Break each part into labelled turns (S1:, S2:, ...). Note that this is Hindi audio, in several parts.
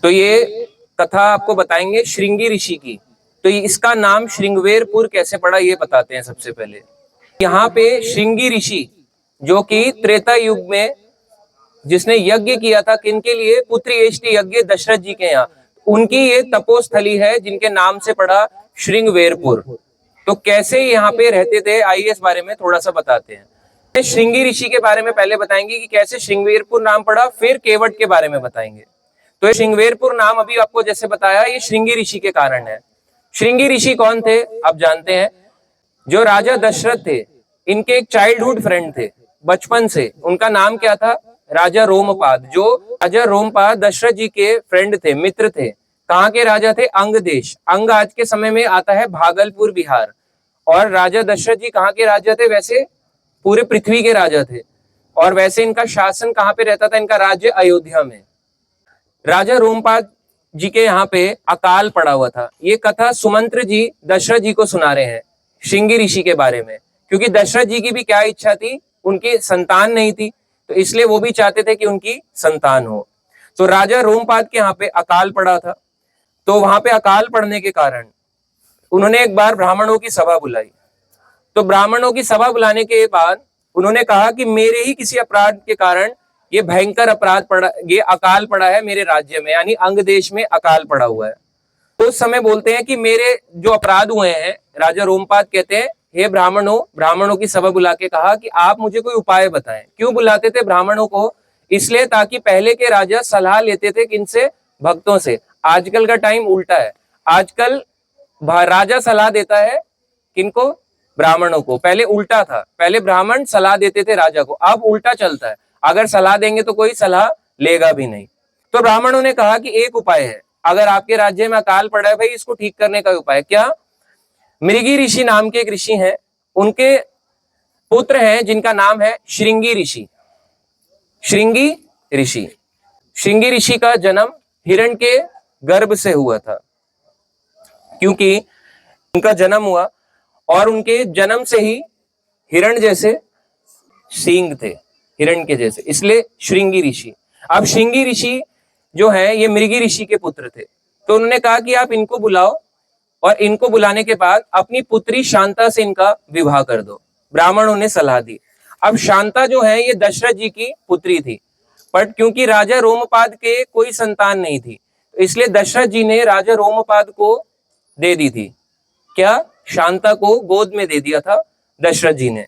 S1: तो ये कथा आपको बताएंगे श्रृंगी ऋषि की। तो इसका नाम श्रृंगवेरपुर कैसे पड़ा ये बताते हैं। सबसे पहले यहाँ पे श्रृंगी ऋषि जो कि त्रेता युग में जिसने यज्ञ किया था किनके लिए, पुत्री एष्टि यज्ञ दशरथ जी के यहाँ, उनकी ये तपोस्थली है जिनके नाम से पड़ा श्रृंगवेरपुर। तो कैसे यहाँ पे रहते थे आइए इस बारे में थोड़ा सा बताते हैं। श्रृंगी ऋषि के बारे में पहले बताएंगे कि कैसे श्रृंगवेरपुर नाम पड़ा, फिर केवट के बारे में बताएंगे। तो श्रृंगवेरपुर नाम अभी आपको जैसे बताया ये श्रृंगी ऋषि के कारण है। श्रृंगी ऋषि कौन थे आप जानते हैं, जो राजा दशरथ थे इनके एक चाइल्डहुड फ्रेंड थे बचपन से। उनका नाम क्या था, राजा रोमपाद। जो राजा रोमपाद दशरथ जी के फ्रेंड थे, मित्र थे। कहाँ के राजा थे, अंग देश। अंग आज के समय में आता है भागलपुर बिहार। और राजा दशरथ जी कहाँ के राजा थे, वैसे पूरे पृथ्वी के राजा थे। और वैसे इनका शासन कहाँ पे रहता था, इनका राज्य अयोध्या में। राजा रोमपाद जी के यहाँ पे अकाल पड़ा हुआ था। ये कथा सुमंत्र जी दशरथ जी को सुना रहे हैं श्रृंगी ऋषि के बारे में, क्योंकि दशरथ जी की भी क्या इच्छा थी, उनकी संतान नहीं थी, तो इसलिए वो भी चाहते थे कि उनकी संतान हो। तो राजा रोमपाद के यहाँ पे अकाल पड़ा था। तो वहां पे अकाल पड़ने के कारण उन्होंने एक बार ब्राह्मणों की सभा बुलाई। तो ब्राह्मणों की सभा बुलाने के बाद उन्होंने कहा कि मेरे ही किसी अपराध के कारण ये भयंकर अपराध पड़ा, ये अकाल पड़ा है मेरे राज्य में, यानी अंग देश में अकाल पड़ा हुआ है। तो उस समय बोलते हैं कि मेरे जो अपराध हुए हैं, राजा रोमपाद कहते हैं हे ब्राह्मणों की सभा बुला के कहा कि आप मुझे कोई उपाय बताएं। क्यों बुलाते थे ब्राह्मणों को, इसलिए ताकि पहले के राजा सलाह लेते थे किनसे, भक्तों से। आजकल का टाइम उल्टा है, आजकल राजा सलाह देता है किनको, ब्राह्मणों को। पहले उल्टा था, पहले ब्राह्मण सलाह देते थे राजा को, अब उल्टा चलता है। अगर सलाह देंगे तो कोई सलाह लेगा भी नहीं। तो ब्राह्मणों ने कहा कि एक उपाय है, अगर आपके राज्य में अकाल पड़ा है भाई, इसको ठीक करने का उपाय क्या। मृगी ऋषि नाम के एक ऋषि हैं, उनके पुत्र हैं जिनका नाम है श्रृंगी ऋषि। श्रृंगी ऋषि, श्रृंगी ऋषि का जन्म हिरण के गर्भ से हुआ था, क्योंकि उनका जन्म हुआ और उनके जन्म से ही हिरण जैसे सींग थे, हिरण के जैसे, इसलिए श्रृंगी ऋषि। अब श्रृंगी ऋषि जो है ये मृगी ऋषि के पुत्र थे। तो उन्होंने कहा कि आप इनको बुलाओ और इनको बुलाने के बाद अपनी पुत्री शांता से इनका विवाह कर दो। ब्राह्मणों ने सलाह दी। अब शांता जो है ये दशरथ जी की पुत्री थी, बट क्योंकि राजा रोमपाद के कोई संतान नहीं थी, तो इसलिए दशरथ जी ने राजा रोमपाद को दे दी थी। क्या, शांता को गोद में दे दिया था दशरथ जी ने।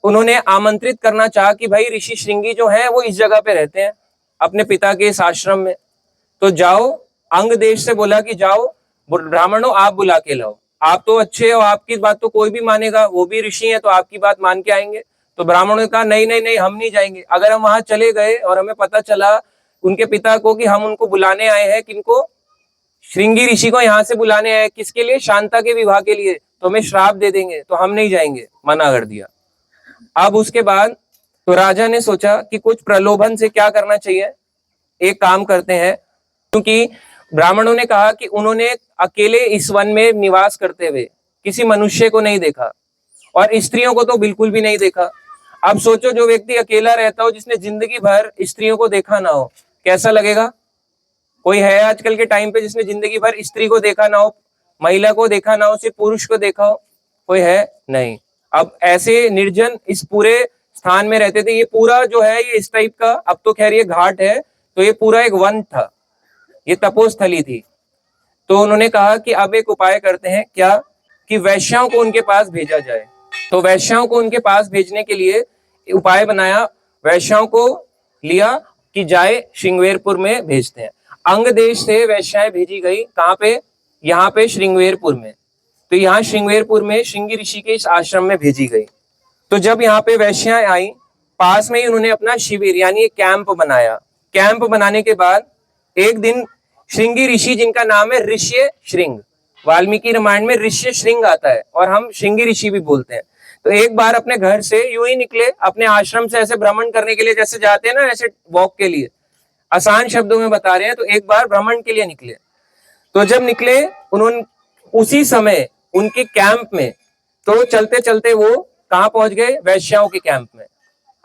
S1: उन्होंने आमंत्रित करना चाहा कि भाई ऋषि श्रृंगी जो है वो इस जगह पे रहते हैं अपने पिता के इस आश्रम में, तो जाओ। अंग देश से बोला कि जाओ ब्राह्मणों आप बुला के लाओ, आप तो अच्छे हो, आपकी बात तो कोई भी मानेगा, वो भी ऋषि है तो आपकी बात मान के आएंगे। तो ब्राह्मणों ने कहा नहीं नहीं नहीं, हम नहीं जाएंगे। अगर हम वहां चले गए और हमें पता चला उनके पिता को कि हम उनको बुलाने आए हैं, किनको, श्रृंगी ऋषि को यहाँ से बुलाने आए, किसके लिए, शांता के विवाह के लिए, तो हमें श्राप दे देंगे, तो हम नहीं जाएंगे, मना कर दिया। अब उसके बाद तो राजा ने सोचा कि कुछ प्रलोभन से क्या करना चाहिए, एक काम करते हैं, क्योंकि ब्राह्मणों ने कहा कि उन्होंने अकेले इस वन में निवास करते हुए किसी मनुष्य को नहीं देखा और स्त्रियों को तो बिल्कुल भी नहीं देखा। अब सोचो जो व्यक्ति अकेला रहता हो, जिसने जिंदगी भर स्त्रियों को देखा ना हो, कैसा लगेगा। कोई है आजकल के टाइम पे जिसने जिंदगी भर स्त्री को देखा ना हो, महिला को देखा ना हो, सिर्फ पुरुष को देखा हो, कोई है नहीं। अब ऐसे निर्जन इस पूरे स्थान में रहते थे। ये पूरा जो है ये इस टाइप का, अब तो खैर ये घाट है, तो ये पूरा एक वन था, ये तपोस्थली थी। तो उन्होंने कहा कि अब एक उपाय करते हैं, क्या, कि वैश्याओं को उनके पास भेजा जाए। तो वैश्याओं को उनके पास भेजने के लिए उपाय बनाया, वैश्याओं को लिया कि जाए श्रृंगवेरपुर में भेजते हैं। अंग देश से वैश्याएं भेजी गई, कहाँ पे, यहाँ पे श्रृंगवेरपुर में। तो यहाँ श्रृंगवेरपुर में श्रृंगी ऋषि के इस आश्रम में भेजी गई। तो जब यहाँ पे वैश्याएं आई, पास में ही उन्होंने अपना शिविर यानी एक कैंप बनाया। कैंप बनाने के बाद एक दिन श्रृंगी ऋषि, जिनका नाम है ऋष्य श्रृंग, वाल्मीकि रामायण में ऋष्य श्रृंग आता है और हम श्रृंगी ऋषि भी बोलते हैं, तो एक बार अपने घर से यूं ही निकले, अपने आश्रम से ऐसे भ्रमण करने के लिए, जैसे जाते हैं ना ऐसे वॉक के लिए, आसान शब्दों में बता रहे हैं, तो एक बार भ्रमण के लिए निकले। तो जब निकले उन्होंने उसी समय उनके कैंप में, तो चलते चलते वो कहाँ पहुंच गए, वैश्याओं के कैंप में।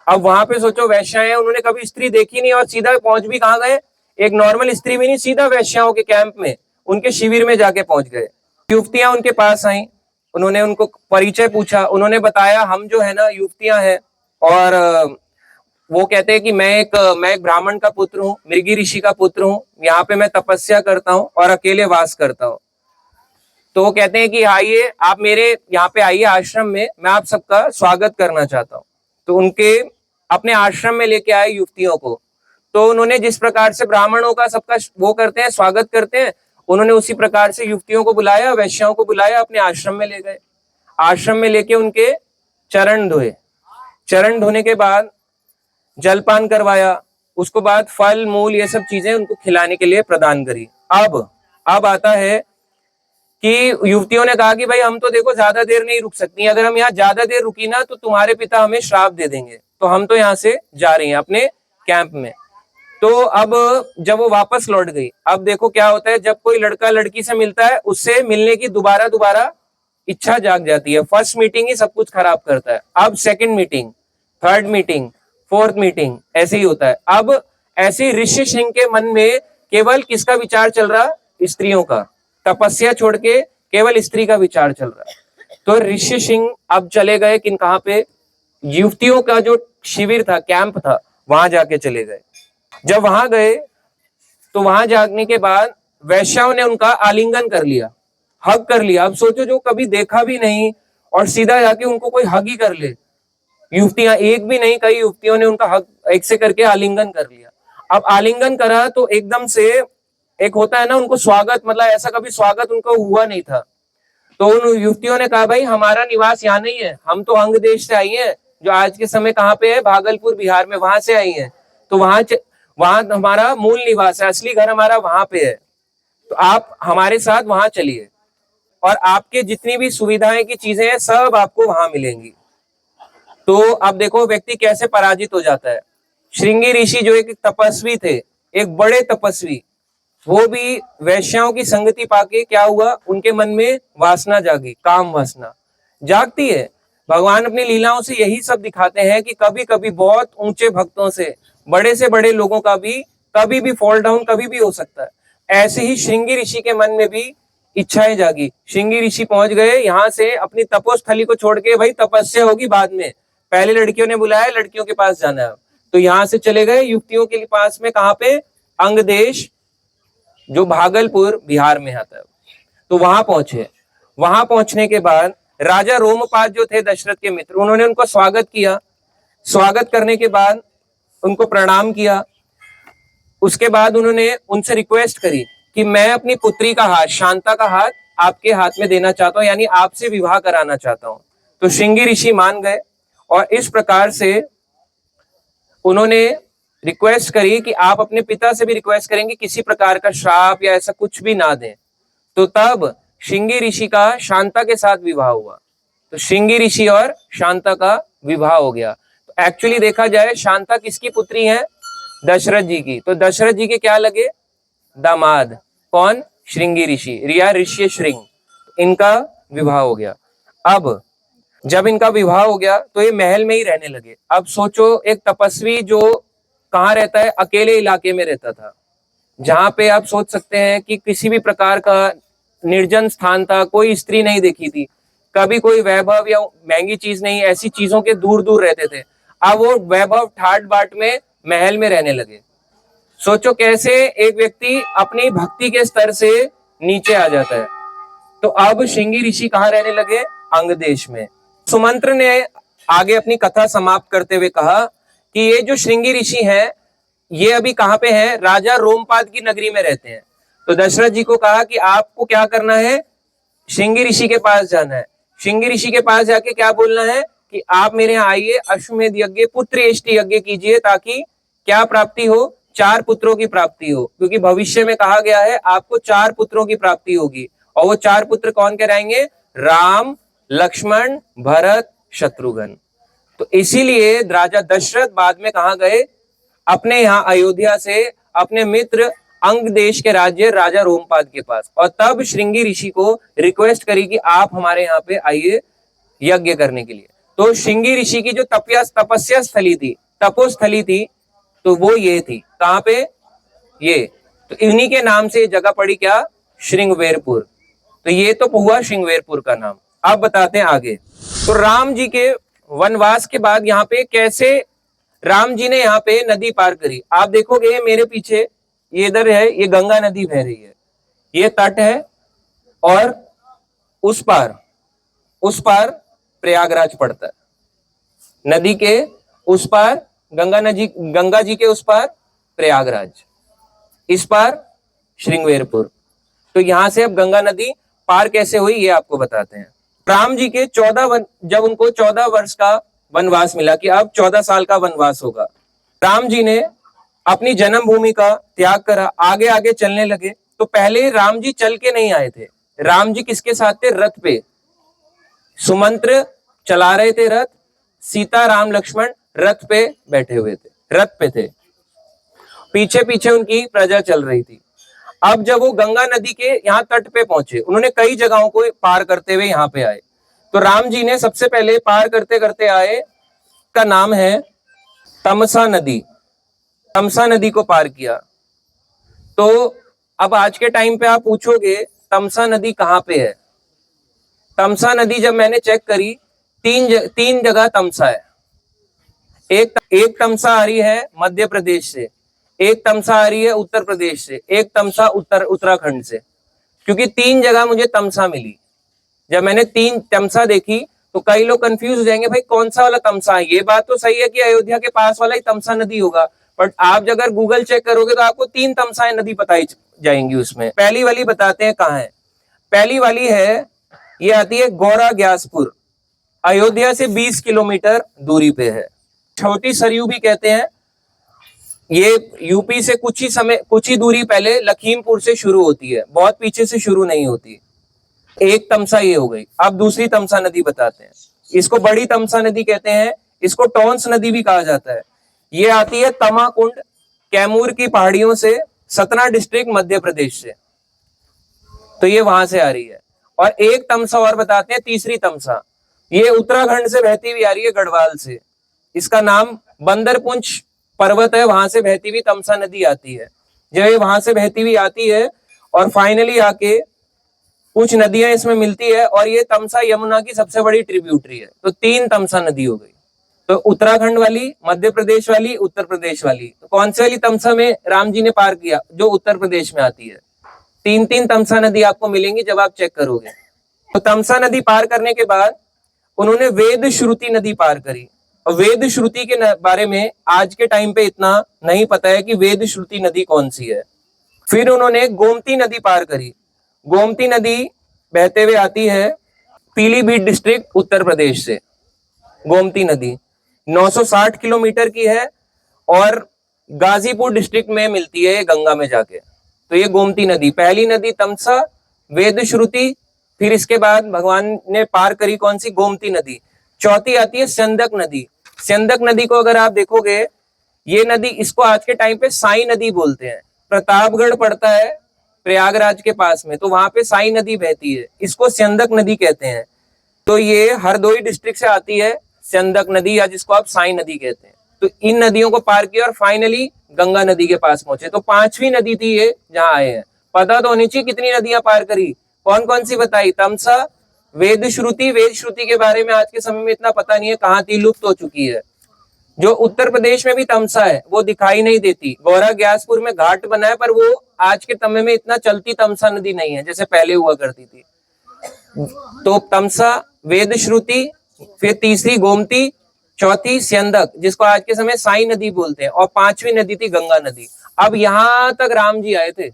S1: अब वहां पे सोचो वैश्याएं, उन्होंने कभी स्त्री देखी नहीं और सीधा पहुंच भी कहाँ गए, एक नॉर्मल स्त्री भी नहीं, सीधा वैश्याओं के कैंप में, उनके शिविर में जाके पहुंच गए। युवतियां उनके पास आई, उन्होंने उनको परिचय पूछा, उन्होंने बताया हम जो है ना युवतियां हैं, और वो कहते हैं कि मैं एक ब्राह्मण का पुत्र हूँ, मृगी ऋषि का पुत्र हूँ, यहाँ पे मैं तपस्या करता हूँ और अकेले वास करता हूँ। तो वो कहते हैं कि आइए आप मेरे यहाँ पे आइए आश्रम में, मैं आप सबका स्वागत करना चाहता हूँ। तो उनके अपने आश्रम में लेके आए युवतियों को। तो उन्होंने जिस प्रकार से ब्राह्मणों का सबका वो करते हैं, स्वागत करते हैं, उन्होंने उसी प्रकार से युवतियों को बुलाया, वैश्याओं को बुलाया, अपने आश्रम में ले गए। आश्रम में लेके उनके चरण धोए, चरण धोने के बाद जलपान करवाया, उसको बाद फल मूल ये सब चीजें उनको खिलाने के लिए प्रदान करी। अब आता है कि युवतियों ने कहा कि भाई हम तो देखो ज्यादा देर नहीं रुक सकती, अगर हम यहाँ ज्यादा देर रुकी ना तो तुम्हारे पिता हमें श्राप दे देंगे, तो हम तो यहाँ से जा रही हैं अपने कैंप में। तो अब जब वो वापस लौट गई, अब देखो क्या होता है, जब कोई लड़का लड़की से मिलता है उससे मिलने की दोबारा दोबारा इच्छा जाग जाती है। फर्स्ट मीटिंग ही सब कुछ खराब करता है, अब second meeting, third meeting, fourth meeting, ऐसे ही होता है। अब ऐसे ऋषि सिंह के मन में केवल किसका विचार चल रहा? स्त्रियों का, तपस्या छोड़ के केवल स्त्री का विचार चल रहा है। तो ऋषि सिंह अब चले गए किन, कहां पे? युवतियों का जो शिविर था, कैंप था, वहां जाके चले गए। जब वहां गए तो वहां जाने के बाद वैश्याओं ने उनका आलिंगन कर लिया, हग कर लिया। अब सोचो, जो कभी देखा भी नहीं और सीधा जाके उनको कोई हग ही कर ले। युवतियां एक भी नहीं, कई युवतियों ने उनका हक एक से करके आलिंगन कर लिया। अब आलिंगन करा तो एकदम से एक होता है ना उनको स्वागत, मतलब ऐसा कभी स्वागत उनको हुआ नहीं था। तो उन युवतियों ने कहा भाई हमारा निवास यहाँ नहीं है, हम तो अंग देश से आई हैं, जो आज के समय कहाँ पे है? भागलपुर बिहार में, वहां से आई हैं। तो वहां हमारा मूल निवास है, असली घर हमारा वहां पे है, तो आप हमारे साथ वहां चलिए और आपके जितनी भी सुविधाएं की चीजें हैं सब आपको वहां मिलेंगी। तो अब देखो व्यक्ति कैसे पराजित हो जाता है। श्रृंगी ऋषि जो एक तपस्वी थे, एक बड़े तपस्वी, वो भी वैश्याओं की संगति पाके क्या हुआ, उनके मन में वासना जागी, काम वासना जागती है। भगवान अपनी लीलाओं से यही सब दिखाते हैं कि कभी कभी बहुत ऊंचे भक्तों से बड़े लोगों का भी कभी भी फॉल डाउन कभी भी हो सकता है। ऐसे ही श्रृंगी ऋषि के मन में भी इच्छाएं जागी। श्रृंगी ऋषि पहुंच गए यहाँ से अपनी तपोस्थली को छोड़ के, भाई तपस्या होगी बाद में, पहले लड़कियों ने बुलाया, लड़कियों के पास जाना है, तो यहाँ से चले गए युवतियों के पास में, कहाँ पे? अंग देश, जो भागलपुर बिहार में आता है। तो वहां पहुंचे। वहां पहुंचने के बाद राजा रोमपाद जो थे दशरथ के मित्र, उन्होंने उनको स्वागत किया। स्वागत करने के बाद उनको प्रणाम किया। उसके बाद उन्होंने उनसे रिक्वेस्ट करी कि मैं अपनी पुत्री का हाथ, शांता का हाथ आपके हाथ में देना चाहता हूं, यानी आपसे विवाह कराना चाहता हूं। तो श्रृंगी ऋषि मान गए और इस प्रकार से उन्होंने रिक्वेस्ट करी कि आप अपने पिता से भी रिक्वेस्ट करेंगे किसी प्रकार का श्राप या ऐसा कुछ भी ना दें। तो तब श्रृंगी ऋषि का शांता के साथ विवाह हुआ। तो श्रृंगी ऋषि और शांता का विवाह हो गया। तो एक्चुअली देखा जाए शांता किसकी पुत्री है? दशरथ जी की। तो दशरथ जी के क्या लगे? दामाद। कौन? श्रृंगी ऋषि, रिया ऋषि श्रृंग, इनका विवाह हो गया। अब जब इनका विवाह हो गया तो ये महल में ही रहने लगे। अब सोचो, एक तपस्वी जो कहाँ रहता है? अकेले इलाके में रहता था, जहां पे आप सोच सकते हैं कि किसी भी प्रकार का निर्जन स्थान था, कोई स्त्री नहीं देखी थी, कभी कोई वैभव या महंगी चीज नहीं, ऐसी चीजों के दूर दूर रहते थे। अब वो वैभव ठाट बाट में महल में रहने लगे। सोचो कैसे एक व्यक्ति अपनी भक्ति के स्तर से नीचे आ जाता है। तो अब श्रृंगी ऋषि कहाँ रहने लगे? अंग देश में। सुमंत्र ने आगे अपनी कथा समाप्त करते हुए कहा कि ये जो श्रृंगी ऋषि हैं, ये अभी कहाँ पे हैं? राजा रोमपाद की नगरी में रहते हैं। तो दशरथ जी को कहा कि आपको क्या करना है? श्रृंगी ऋषि के पास जाना है। श्रृंगी ऋषि के पास जाके क्या बोलना है कि आप मेरे यहाँ आइए, अश्वमेध यज्ञ, पुत्र एष्टि यज्ञ कीजिए, ताकि क्या प्राप्ति हो? 4 पुत्रों की प्राप्ति हो, क्योंकि भविष्य में कहा गया है आपको 4 पुत्रों की प्राप्ति होगी। और वो 4 पुत्र कौन कहलाएंगे? राम, लक्ष्मण, भरत, शत्रुघ्न। तो इसीलिए राजा दशरथ बाद में कहा गए? अपने यहाँ अयोध्या से अपने मित्र अंग देश के राज्य राजा रोमपाद के पास, और तब श्रृंगी ऋषि को रिक्वेस्ट करी कि आप हमारे यहाँ पे आइए यज्ञ करने के लिए। तो श्रृंगी ऋषि की जो तपस्या स्थली थी, तपोस्थली थी, तो वो ये थी, कहाँ पे? ये, तो इन्हीं के नाम से ये जगह पड़ी क्या, श्रृंगवेरपुर। तो ये तो हुआ श्रृंगवेरपुर का नाम। अब बताते हैं आगे। तो राम जी के वनवास के बाद यहाँ पे कैसे राम जी ने यहाँ पे नदी पार करी। आप देखोगे मेरे पीछे ये इधर है, ये गंगा नदी बह रही है, ये तट है, और उस पार प्रयागराज पड़ता है। नदी के उस पार गंगा जी के उस पार प्रयागराज, इस पार श्रृंगवेरपुर। तो यहां से अब गंगा नदी पार कैसे हुई ये आपको बताते हैं। राम जी के जब उनको 14 वर्ष का वनवास मिला कि अब 14 साल का वनवास होगा, राम जी ने अपनी जन्मभूमि का त्याग करा, आगे आगे चलने लगे। तो पहले राम जी चल के नहीं आए थे, राम जी किसके साथ थे, रथ पे। सुमंत्र चला रहे थे रथ, सीता राम लक्ष्मण रथ पे बैठे हुए थे, रथ पे थे, पीछे पीछे उनकी प्रजा चल रही थी। अब जब वो गंगा नदी के यहाँ तट पे पहुंचे, उन्होंने कई जगहों को पार करते हुए यहाँ पे आए। तो राम जी ने सबसे पहले पार करते करते आए का नाम है तमसा नदी। तमसा नदी को पार किया। तो अब आज के टाइम पे आप पूछोगे तमसा नदी कहाँ पे है। तमसा नदी जब मैंने चेक करी, तीन जगह तमसा है। एक तमसा आ रही है मध्य प्रदेश से, एक तमसा आ रही है उत्तर प्रदेश से, एक तमसा उत्तराखंड से। क्योंकि 3 जगह मुझे तमसा मिली। जब मैंने 3 तमसा देखी तो कई लोग कंफ्यूज हो जाएंगे, भाई कौन सा वाला तमसा है। ये बात तो सही है कि अयोध्या के पास वाला ही तमसा नदी होगा, बट आप अगर गूगल चेक करोगे तो आपको 3 तमसाएं नदी बताई जाएंगी। उसमें पहली वाली बताते हैं कहाँ है। पहली वाली है, ये आती है गौरा ग्यासपुर, अयोध्या से 20 किलोमीटर दूरी पे है। छोटी सरयू भी कहते हैं। ये यूपी से कुछ ही दूरी पहले लखीमपुर से शुरू होती है, बहुत पीछे से शुरू नहीं होती। एक तमसा ये हो गई। अब दूसरी तमसा नदी बताते हैं। इसको बड़ी तमसा नदी कहते हैं, इसको टॉन्स नदी भी कहा जाता है। ये आती है तमाकुंड, कैमूर की पहाड़ियों से, सतना डिस्ट्रिक्ट मध्य प्रदेश से। तो ये वहां से आ रही है। और एक तमसा और बताते हैं, तीसरी तमसा, ये उत्तराखंड से बहती हुई आ रही है, गढ़वाल से। इसका नाम बंदरपुंछ पर्वत है, वहां से बहती हुई तमसा नदी आती है। जब ये वहां से बहती हुई आती है और फाइनली आके कुछ नदियां इसमें मिलती है, और ये तमसा यमुना की सबसे बड़ी ट्रिब्यूटरी है। तो 3 तमसा नदी हो गई। तो उत्तराखंड वाली, मध्य प्रदेश वाली, उत्तर प्रदेश वाली। तो कौन सी वाली तमसा में राम जी ने पार किया, जो उत्तर प्रदेश में आती है। 3 तमसा नदी आपको मिलेंगी जब आप चेक करोगे। तो तमसा नदी पार करने के बाद उन्होंने वेद श्रुति नदी पार करी। और वेद श्रुति के बारे में आज के टाइम पे इतना नहीं पता है कि वेद श्रुति नदी कौन सी है। फिर उन्होंने गोमती नदी पार करी। गोमती नदी बहते हुए आती है पीलीभीत डिस्ट्रिक्ट उत्तर प्रदेश से। गोमती नदी 960 किलोमीटर की है और गाजीपुर डिस्ट्रिक्ट में मिलती है गंगा में जाके। तो ये गोमती नदी, पहली नदी तमसा, वेद श्रुति, फिर इसके बाद भगवान ने पार करी कौन सी, गोमती नदी। चौथी आती है स्यंदक नदी। स्यंदक नदी को अगर आप देखोगे, ये नदी, इसको आज के टाइम पे साई नदी बोलते हैं। प्रतापगढ़ पड़ता है प्रयागराज के पास में, तो वहां पे साई नदी बहती है, इसको स्यंदक नदी कहते हैं। तो ये हरदोई डिस्ट्रिक्ट से आती है स्यंदक नदी, या जिसको आप साई नदी कहते हैं। तो इन नदियों को पार किया और फाइनली गंगा नदी के पास पहुंचे। तो 5वीं नदी थी ये जहां आए हैं। पता तो होनी चाहिए कितनी नदियां पार करी, कौन कौन सी बताई। तमसा, वेद श्रुति के बारे में आज के समय में इतना पता नहीं है, कहाँ थी, लुप्त हो चुकी है। जो उत्तर प्रदेश में भी तमसा है वो दिखाई नहीं देती। गौरा ग्यासपुर में घाट बना है, पर वो आज के समय में इतना चलती तमसा नदी नहीं है जैसे पहले हुआ करती थी। तो तमसा, वेद श्रुति, फिर तीसरी गोमती, चौथी स्यंदक, जिसको आज के समय साई नदी बोलते हैं, और 5वीं नदी थी गंगा नदी। अब यहां तक राम जी आए थे,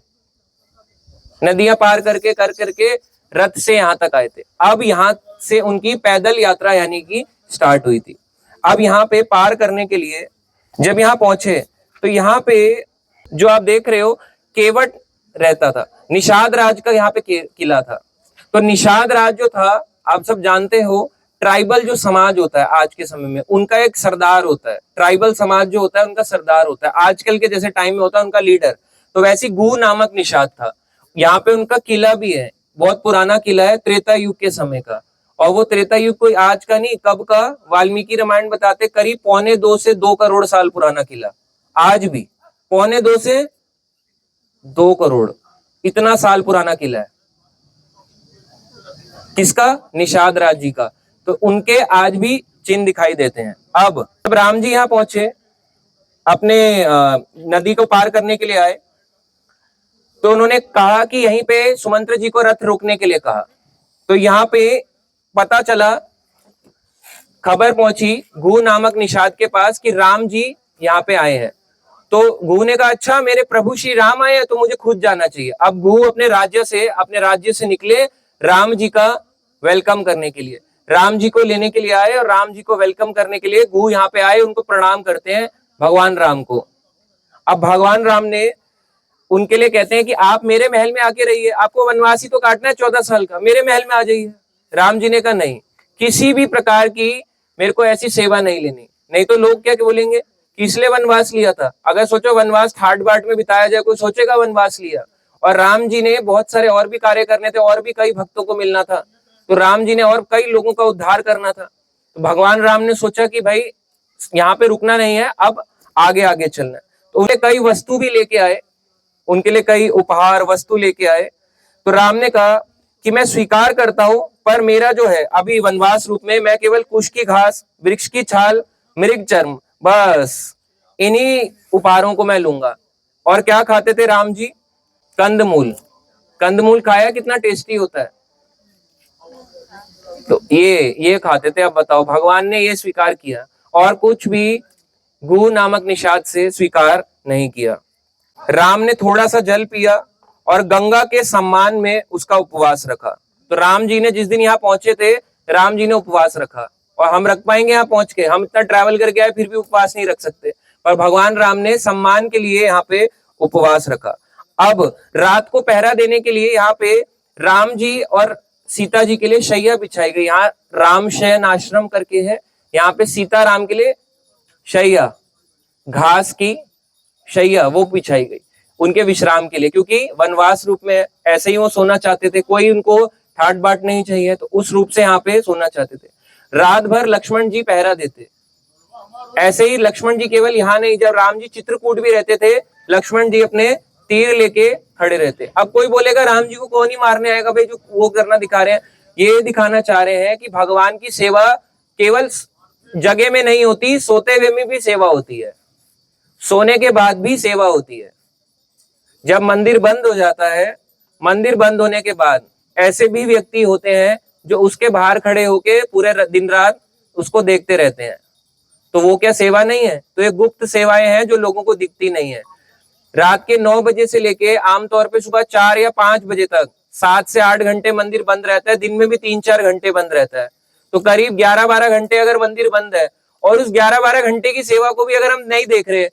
S1: नदियां पार करके करके रथ से यहां तक आए थे। अब यहां से उनकी पैदल यात्रा यानी कि स्टार्ट हुई थी। अब यहाँ पे पार करने के लिए जब यहाँ पहुंचे, तो यहाँ पे जो आप देख रहे हो केवट रहता था, निषाद राज का यहाँ पे किला था। तो निषाद राज जो था, आप सब जानते हो, ट्राइबल जो समाज होता है आज के समय में, उनका एक सरदार होता है। ट्राइबल समाज जो होता है उनका सरदार होता है, आजकल के जैसे टाइम में होता है उनका लीडर। तो वैसे गू नामक निषाद था। यहाँ पे उनका किला भी है, बहुत पुराना किला है, त्रेता युग के समय का। और वो त्रेता युग कोई आज का नहीं, कब का, वाल्मीकि रामायण बताते करीब 1.25 से 2 करोड़ साल पुराना किला। आज भी 1.25 से 2 करोड़, इतना साल पुराना किला है। किसका? निषाद राज जी का। तो उनके आज भी चिन्ह दिखाई देते हैं। अब जब राम जी यहाँ पहुंचे, अपने नदी को पार करने के लिए आए, तो उन्होंने कहा कि यहीं पे सुमंत्र जी को रथ रोकने के लिए कहा। तो यहाँ पे पता चला, खबर पहुंची घू नामक निषाद के पास कि राम जी यहाँ पे आए हैं। तो घू ने कहा, अच्छा मेरे प्रभु श्री राम आए हैं तो मुझे खुद जाना चाहिए। अब घू अपने राज्य से निकले राम जी का वेलकम करने के लिए, राम जी को लेने के लिए आए, और राम जी को वेलकम करने के लिए घू यहाँ पे आए, उनको प्रणाम करते हैं भगवान राम को। अब भगवान राम ने उनके लिए कहते हैं कि आप मेरे महल में आके रहिए, आपको वनवासी तो काटना है 14 साल का, मेरे महल में आ जाइए। राम जी ने कहा नहीं, किसी भी प्रकार की मेरे को ऐसी सेवा नहीं लेनी, नहीं तो लोग क्या बोलेंगे कि इसलिए वनवास लिया था। अगर सोचो वनवास ठाट बाट में बिताया जाए, कोई सोचेगा वनवास लिया। और राम जी ने बहुत सारे और भी कार्य करने थे, और भी कई भक्तों को मिलना था, तो राम जी ने और कई लोगों का उद्धार करना था। तो भगवान राम ने सोचा कि भाई यहाँ पे रुकना नहीं है, अब आगे आगे चलना है। तो उन्हें कई वस्तु भी लेके आए, उनके लिए कई उपहार वस्तु लेके आए। तो राम ने कहा कि मैं स्वीकार करता हूं, पर मेरा जो है अभी वनवास रूप में मैं केवल कुश की घास, वृक्ष की छाल, मृग चर्म, बस इन्हीं उपहारों को मैं लूंगा। और क्या खाते थे राम जी? कंदमूल। कंदमूल खाया, कितना टेस्टी होता है। तो ये खाते थे। अब बताओ, भगवान ने ये स्वीकार किया और कुछ भी घू नामक निषाद से स्वीकार नहीं किया। राम ने थोड़ा सा जल पिया और गंगा के सम्मान में उसका उपवास रखा। तो राम जी ने जिस दिन यहाँ पहुंचे थे, राम जी ने उपवास रखा, और हम रख पाएंगे यहाँ पहुंच के? हम इतना ट्रैवल करके आए फिर भी उपवास नहीं रख सकते, पर भगवान राम ने सम्मान के लिए यहाँ पे उपवास रखा। अब रात को पहरा देने के लिए यहाँ पे राम जी और सीता जी के लिए शैया बिछाई गई। यहाँ राम शयन आश्रम करके है, यहाँ पे सीता राम के लिए शैया, घास की शैया वो बिछाई गई उनके विश्राम के लिए, क्योंकि वनवास रूप में ऐसे ही वो सोना चाहते थे, कोई उनको ठाट बाट नहीं चाहिए, तो उस रूप से यहाँ पे सोना चाहते थे। रात भर लक्ष्मण जी पहरा देते। ऐसे ही लक्ष्मण जी केवल यहाँ नहीं, जब राम जी चित्रकूट भी रहते थे, लक्ष्मण जी अपने तीर लेके खड़े रहते। अब कोई बोलेगा राम जी को कौन ही मारने आएगा भाई, जो वो करना दिखा रहे हैं। ये दिखाना चाह रहे हैं कि भगवान की सेवा केवल जगह में नहीं होती, सोते हुए में भी सेवा होती है, सोने के बाद भी सेवा होती है। जब मंदिर बंद हो जाता है, मंदिर बंद होने के बाद ऐसे भी व्यक्ति होते हैं जो उसके बाहर खड़े होके पूरे दिन रात उसको देखते रहते हैं। तो वो क्या सेवा नहीं है? तो ये गुप्त सेवाएं हैं जो लोगों को दिखती नहीं है। रात के 9 बजे से लेके आमतौर पे सुबह 4 या 5 बजे तक 7 से 8 घंटे मंदिर बंद रहता है, दिन में भी 3-4 घंटे बंद रहता है। तो करीब 11-12 घंटे अगर मंदिर बंद है, और उस 11-12 घंटे की सेवा को भी अगर हम नहीं देख रहे,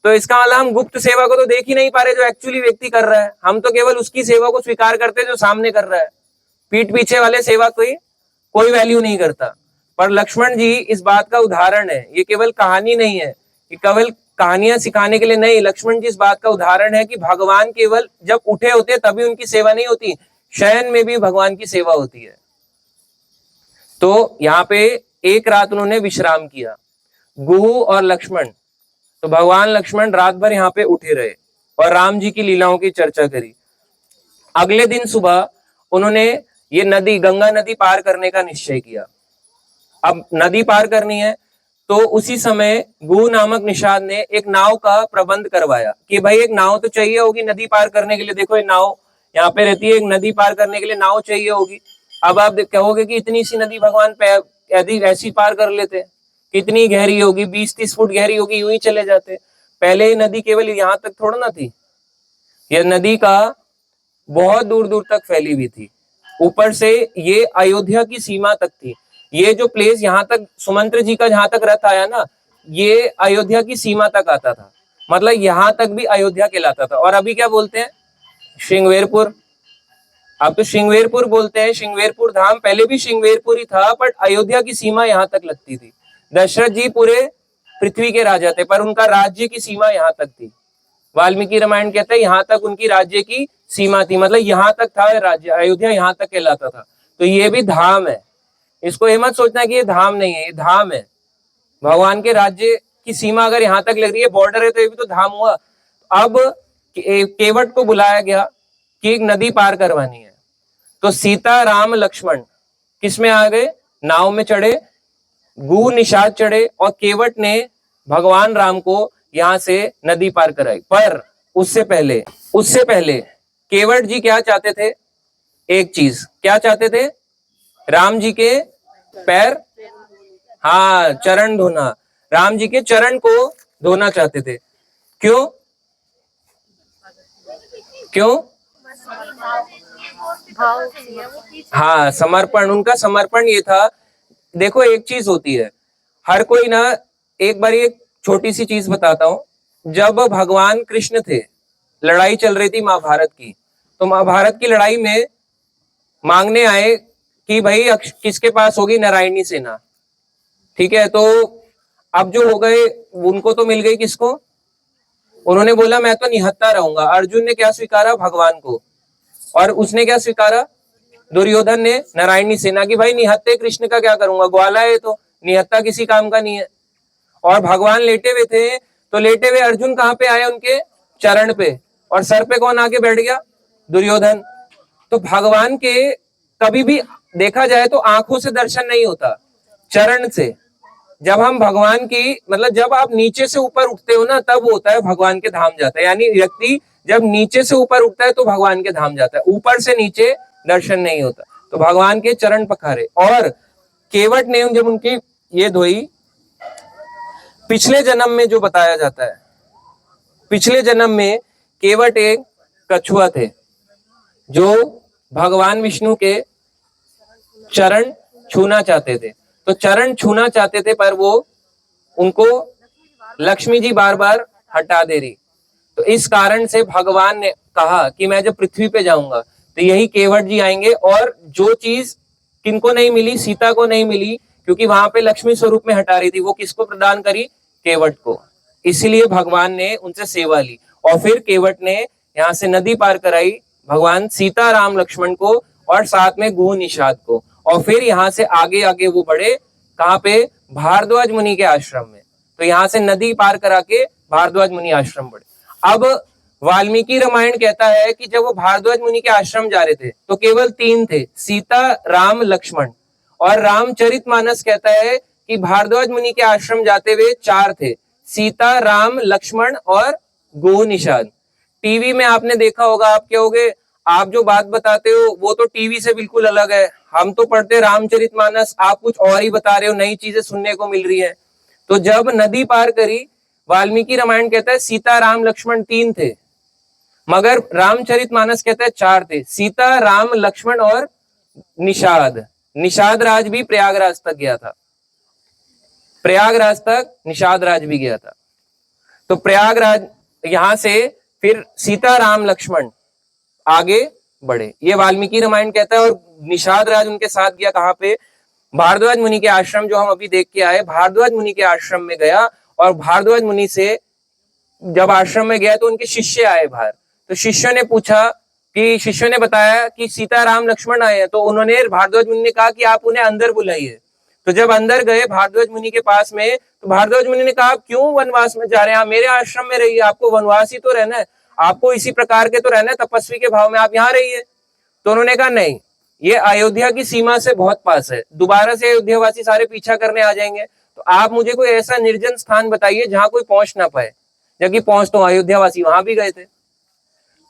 S1: तो इसका मतलब हम गुप्त सेवा को तो देख ही नहीं पा रहे जो एक्चुअली व्यक्ति कर रहा है। हम तो केवल उसकी सेवा को स्वीकार करते हैं जो सामने कर रहा है, पीठ पीछे वाले सेवा कोई वैल्यू नहीं करता। पर लक्ष्मण जी इस बात का उदाहरण है, ये केवल कहानी नहीं है, ये केवल कहानियां सिखाने के लिए नहीं। लक्ष्मण जी इस बात का उदाहरण है कि भगवान केवल जब उठे होते तभी उनकी सेवा नहीं होती, शयन में भी भगवान की सेवा होती है। तो यहाँ पे एक रात उन्होंने विश्राम किया, गुहू और लक्ष्मण। तो भगवान लक्ष्मण रात भर यहाँ पे उठे रहे और राम जी की लीलाओं की चर्चा करी। अगले दिन सुबह उन्होंने ये नदी, गंगा नदी पार करने का निश्चय किया। अब नदी पार करनी है, तो उसी समय गुहू नामक निषाद ने एक नाव का प्रबंध करवाया कि भाई एक नाव तो चाहिए होगी नदी पार करने के लिए। देखो ये नाव यहाँ पे रहती है, एक नदी पार करने के लिए नाव चाहिए होगी। अब आप कहोगे कि इतनी सी नदी भगवान ऐसी पार कर लेते, कितनी गहरी होगी, 20-30 फुट गहरी होगी, यूं ही चले जाते। पहले ये नदी केवल यहाँ तक थोड़ा ना थी, यह नदी का बहुत दूर दूर तक फैली हुई थी। ऊपर से ये अयोध्या की सीमा तक थी। ये जो प्लेस यहाँ तक सुमंत्र जी का जहां तक रथ आया ना, ये अयोध्या की सीमा तक आता था, मतलब यहाँ तक भी अयोध्या कहलाता था। और अभी क्या बोलते हैं? श्रृंगवेरपुर। अब तो श्रृंगवेरपुर बोलते हैं, श्रृंगवेरपुर धाम। पहले भी श्रृंगवेरपुर ही था, बट अयोध्या की सीमा यहाँ तक लगती थी। दशरथ जी पूरे पृथ्वी के राजा थे, पर उनका राज्य की सीमा यहाँ तक थी। वाल्मीकि रामायण कहते हैं यहाँ तक उनकी राज्य की सीमा थी, मतलब यहाँ तक था राज्य, अयोध्या यहाँ तक कहलाता था। तो ये भी धाम है, इसको ये मत सोचना कि ये धाम नहीं है, ये धाम है। भगवान के राज्य की सीमा अगर यहाँ तक लग रही है, बॉर्डर है, तो ये भी तो धाम हुआ। अब केवट को बुलाया गया कि एक नदी पार करवानी है। तो सीता राम लक्ष्मण किस में आ गए, नाव में चढ़े, गु निषाद चढ़े और केवट ने भगवान राम को यहां से नदी पार कराई। पर उससे पहले केवट जी क्या चाहते थे, एक चीज क्या चाहते थे, राम जी के पैर, हाँ चरण धोना, राम जी के चरण को धोना चाहते थे। क्यों क्यों? हाँ समर्पण, उनका समर्पण ये था। देखो एक चीज होती है, हर कोई ना, एक बार एक छोटी सी चीज बताता हूं। जब भगवान कृष्ण थे, लड़ाई चल रही थी महाभारत की, तो महाभारत की लड़ाई में मांगने आए कि भाई किसके पास होगी नारायणी सेना, ठीक है। तो अब जो हो गए उनको तो मिल गई, किसको, उन्होंने बोला मैं तो निहत्ता रहूंगा। अर्जुन ने क्या स्वीकारा, भगवान को, और उसने क्या स्वीकारा, दुर्योधन ने नारायणी सेना की। भाई निहत्ते कृष्ण का क्या करूंगा, ग्वाला है तो, निहत्ता किसी काम का नहीं है। और भगवान लेटे हुए थे, तो लेटे हुए अर्जुन कहां पे आए, उनके चरण पे, और सर पे कौन आके बैठ गया, दुर्योधन। तो भगवान के कभी भी देखा जाए तो आंखों से दर्शन नहीं होता, चरण से। जब हम भगवान की, मतलब जब आप नीचे से ऊपर उठते हो ना, तब होता है भगवान के धाम जाता है। यानी व्यक्ति जब नीचे से ऊपर उठता है तो भगवान के धाम जाता है, ऊपर से नीचे दर्शन नहीं होता। तो भगवान के चरण पखारे, और केवट ने जब उनकी ये धोई, पिछले जन्म में जो बताया जाता है, पिछले जन्म में केवट एक कछुआ थे जो भगवान विष्णु के चरण छूना चाहते थे। तो चरण छूना चाहते थे, पर वो उनको लक्ष्मी जी बार बार हटा दे रही। तो इस कारण से भगवान ने कहा कि मैं जब पृथ्वी पे जाऊंगा तो यही केवट जी आएंगे, और जो चीज किनको नहीं मिली, सीता को नहीं मिली, क्योंकि वहां पे लक्ष्मी स्वरूप में हटा रही थी, वो किसको प्रदान करी, केवट को। इसलिए भगवान ने उनसे सेवा ली, और फिर केवट ने यहाँ से नदी पार कराई भगवान सीता राम लक्ष्मण को, और साथ में गु निषाद को। और फिर यहाँ से आगे आगे वो बढ़े, कहाँ पे, भारद्वाज मुनि के आश्रम में। तो यहाँ से नदी पार करा के भारद्वाज मुनि आश्रम बढ़े। अब वाल्मीकि रामायण कहता है कि जब वो भारद्वाज मुनि के आश्रम जा रहे थे तो केवल 3 थे, सीता राम लक्ष्मण। और रामचरितमानस कहता है कि भारद्वाज मुनि के आश्रम जाते हुए 4 थे, सीता राम लक्ष्मण और गो निषाद। टीवी में आपने देखा होगा, आप कहोगे आप जो बात बताते हो वो तो टीवी से बिल्कुल अलग है, हम तो पढ़ते रामचरितमानस, आप कुछ और ही बता रहे हो, नई चीजें सुनने को मिल रही है। तो जब नदी पार करी, वाल्मीकि रामायण कहता है सीता राम लक्ष्मण 3 थे, मगर रामचरितमानस कहता है 4 थे, सीता राम लक्ष्मण और निषाद। निषाद राज भी प्रयागराज तक गया था, प्रयागराज तक निषाद राज भी गया था। तो प्रयागराज, यहां से फिर सीता राम लक्ष्मण आगे बढ़े, ये वाल्मीकि रामायण कहता है। और निषाद राज उनके साथ गया कहां पे, भारद्वाज मुनि के आश्रम, जो हम अभी देख के आए, भारद्वाज मुनि के आश्रम में गया। और भारद्वाज मुनि से जब आश्रम में गया तो उनके शिष्य आए बाहर, तो शिष्यों ने पूछा कि, शिष्यों ने बताया कि सीता राम लक्ष्मण आए हैं। तो उन्होंने, भारद्वाज मुनि ने कहा कि आप उन्हें अंदर बुलाइए। तो जब अंदर गए भारद्वाज मुनि के पास में, तो भारद्वाज मुनि ने कहा क्यों वनवास में जा रहे हैं, आप मेरे आश्रम में रहिए, आपको वनवास ही तो रहना है, आपको इसी प्रकार के तो रहना है, तपस्वी के भाव में आप यहाँ रहिए। तो उन्होंने कहा नहीं, ये अयोध्या की सीमा से बहुत पास है, दोबारा से अयोध्यावासी सारे पीछा करने आ जाएंगे, तो आप मुझे कोई ऐसा निर्जन स्थान बताइए जहां कोई पहुंच ना पाए। जबकि पहुंच तो अयोध्यावासी वहां भी गए थे।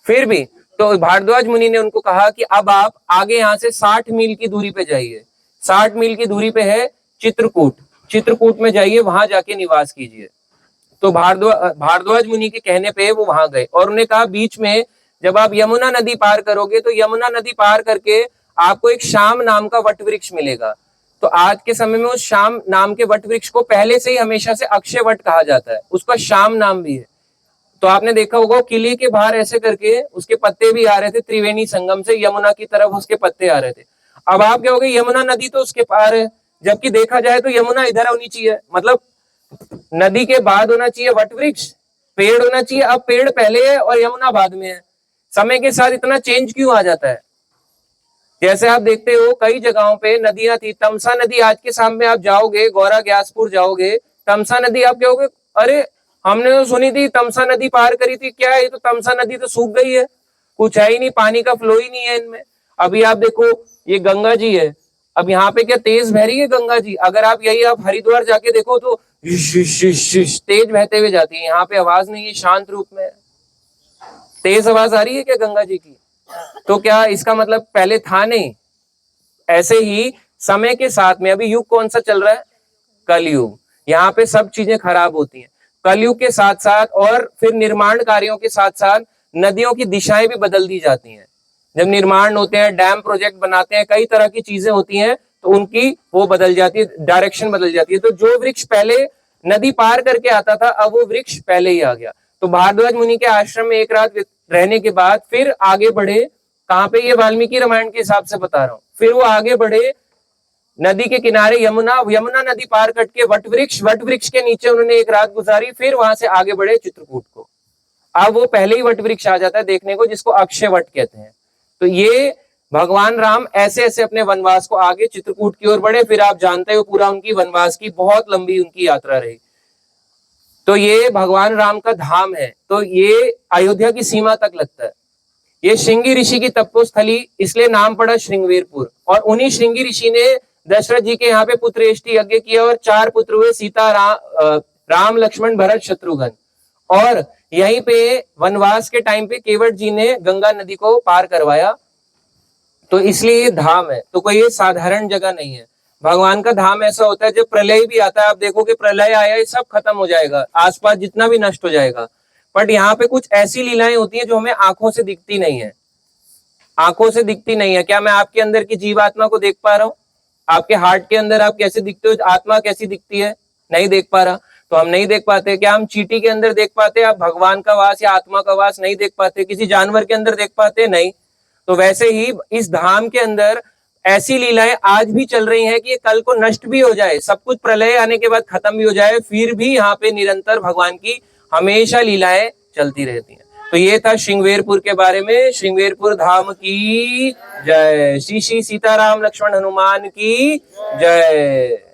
S1: फिर भी तो भारद्वाज मुनि ने उनको कहा कि अब आप आगे यहाँ से 60 मील की दूरी पे जाइए, 60 मील की दूरी पे है चित्रकूट, चित्रकूट में जाइए, वहां जाके निवास कीजिए। तो भारद्वाज मुनि के कहने पे वो वहां गए, और उन्हें कहा बीच में जब आप यमुना नदी पार करोगे तो यमुना नदी पार करके आपको एक शाम नाम का वट वृक्ष मिलेगा। तो आज के समय में उस शाम नाम के वट वृक्ष को पहले से ही हमेशा से अक्षय वट कहा जाता है, उसका शाम नाम भी है। तो आपने देखा होगा किले के बाहर ऐसे करके उसके पत्ते भी आ रहे थे, त्रिवेणी संगम से यमुना की तरफ उसके पत्ते आ रहे थे। अब आप क्या हो गए, यमुना नदी तो उसके पार है, जबकि देखा जाए तो यमुना इधर होनी चाहिए, मतलब नदी के बाद होना चाहिए वट वृक्ष, पेड़ होना चाहिए। अब पेड़ पहले है और यमुना बाद में है। समय के साथ इतना चेंज क्यों आ जाता है? जैसे आप देखते हो कई जगहों पे नदियां थी, तमसा नदी आज के सामने आप जाओगे, गौरा ग्यासपुर जाओगे, तमसा नदी आप कहोगे अरे हमने तो सुनी थी तमसा नदी पार करी थी, क्या है ये तो तमसा नदी तो सूख गई है, कुछ है ही नहीं, पानी का फ्लो ही नहीं है इनमें। अभी आप देखो ये गंगा जी है, अब यहाँ पे क्या तेज बह रही है गंगा जी? अगर आप यही आप हरिद्वार जाके देखो तो तेज बहते हुए जाती है, यहाँ पे आवाज नहीं है, शांत रूप में। तेज आवाज आ रही है क्या गंगा जी की? तो क्या इसका मतलब पहले था नहीं? ऐसे ही समय के साथ में अभी युग कौन सा चल रहा है? कलयुग। यहाँ पे सब चीजें खराब होती हैं कलयुग के साथ साथ, और फिर निर्माण कार्यों के साथ साथ नदियों की दिशाएं भी बदल दी जाती हैं। जब निर्माण होते हैं, डैम प्रोजेक्ट बनाते हैं, कई तरह की चीजें होती हैं, तो उनकी वो बदल जाती है, डायरेक्शन बदल जाती है। तो जो वृक्ष पहले नदी पार करके आता था, अब वो वृक्ष पहले ही आ गया। तो भारद्वाज मुनि के आश्रम में एक रात रहने के बाद फिर आगे बढ़े, कहां पे? ये वाल्मीकि रामायण के हिसाब से बता रहा हूं। फिर वो आगे बढ़े नदी के किनारे, यमुना नदी पार कट के वट वृक्ष के नीचे उन्होंने एक रात गुजारी, फिर वहां से आगे बढ़े चित्रकूट को। अब वो पहले ही वट वृक्ष आ जाता है देखने को, जिसको अक्षय वट कहते हैं। तो ये भगवान राम ऐसे ऐसे अपने वनवास को आगे चित्रकूट की ओर बढ़े। फिर आप जानते हो पूरा उनकी वनवास की बहुत लंबी उनकी यात्रा रही। तो ये भगवान राम का धाम है, तो ये अयोध्या की सीमा तक लगता है। ये श्रृंगी ऋषि की तपोस्थली, इसलिए नाम पड़ा श्रृंगवेरपुर। और उन्हीं श्रृंगी ऋषि ने दशरथ जी के यहाँ पे पुत्रेष्टि यज्ञ किया, और 4 पुत्र हुए, सीता, राम लक्ष्मण भरत शत्रुघ्न। और यहीं पे वनवास के टाइम पे केवट जी ने गंगा नदी को पार करवाया। तो इसलिए ये धाम है, तो कोई ये साधारण जगह नहीं है। भगवान का धाम ऐसा होता है, जब प्रलय भी आता है, आप देखोगे प्रलय आया, ये सब खत्म हो जाएगा, आसपास जितना भी नष्ट हो जाएगा। बट यहाँ पे कुछ ऐसी लीलाएं होती हैं जो हमें आंखों से दिखती नहीं है, आंखों से दिखती नहीं है। क्या मैं आपके अंदर की जीवात्मा को देख पा रहा हूँ? आपके हार्ट के अंदर आप कैसे दिखते हो, आत्मा कैसी दिखती है? नहीं देख पा रहा, तो हम नहीं देख पाते। क्या हम चींटी के अंदर देख पाते? आप भगवान का वास या आत्मा का वास नहीं देख पाते। किसी जानवर के अंदर देख पाते? नहीं। तो वैसे ही इस धाम के अंदर ऐसी लीलाएं आज भी चल रही हैं कि कल को नष्ट भी हो जाए, सब कुछ प्रलय आने के बाद खत्म भी हो जाए, फिर भी यहाँ पे निरंतर भगवान की हमेशा लीलाएं चलती रहती हैं। तो ये था श्रृंगवेरपुर के बारे में। श्रृंगवेरपुर धाम की जय। श्री श्री सीताराम लक्ष्मण हनुमान की जय।